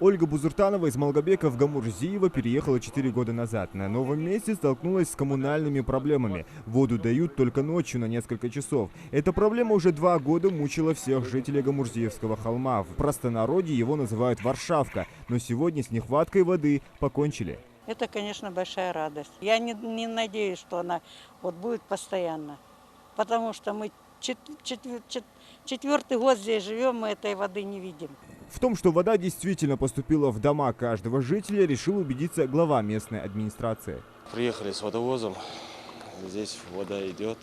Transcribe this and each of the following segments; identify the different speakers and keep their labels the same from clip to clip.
Speaker 1: Ольга Бузуртанова из Малгобека в Гамурзиево переехала 4 года назад. На новом месте столкнулась с коммунальными проблемами. Воду дают только ночью на несколько часов. Эта проблема уже 2 года мучила всех жителей Гамурзиевского холма. В простонародье его называют Варшавка. Но сегодня с нехваткой воды покончили.
Speaker 2: Это, конечно, большая радость. Я не надеюсь, что она будет постоянно. Потому что мы четвертый год здесь живем, мы этой воды не видим.
Speaker 1: В том, что вода действительно поступила в дома каждого жителя, решил убедиться глава местной администрации.
Speaker 3: Приехали с водовозом. Здесь вода идет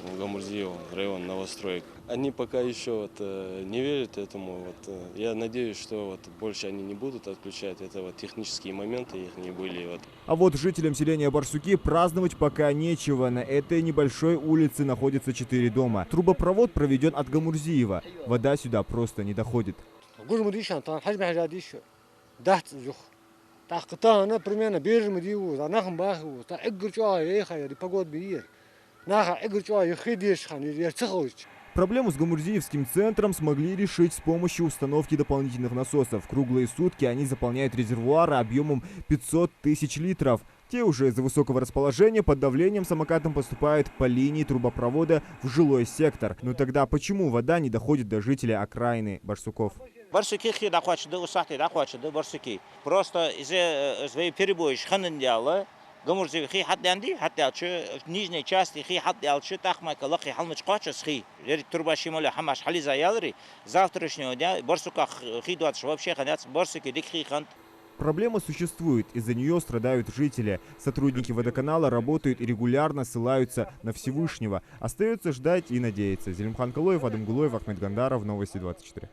Speaker 3: в Гамурзиево, район новостроек. Они пока еще не верят этому. Я надеюсь, что больше они не будут отключать. Это технические моменты их не были.
Speaker 1: А вот жителям селения Барсуки праздновать пока нечего. На этой небольшой улице находится 4 дома. Трубопровод проведен от Гамурзиева. Вода сюда просто не доходит. Проблему с Гамурзиевским центром смогли решить с помощью установки дополнительных насосов. Круглые сутки они заполняют резервуары объемом 500 тысяч литров. Те уже из-за высокого расположения под давлением самокатом поступают по линии трубопровода в жилой сектор. Но тогда почему вода не доходит до жителей окраины Барсуков?
Speaker 4: Барсуки просто из-за своей перебоя ханындялы. Гамурзиев хи хатданди, хатталчы нижней части хи хатталчы тахмайка лахи халмыч качас хи. Труба шимоля хамаш хализа ялри. Завтрашнего дня Барсуках хи дуатш вообще ханят Барсуки дикхи хант.
Speaker 1: Проблема существует, из-за нее страдают жители. Сотрудники водоканала работают и регулярно ссылаются на Всевышнего. Остается ждать и надеяться. Зелимхан Калоев, Адам Гулоев, Ахмед Гандаров, Новости 24.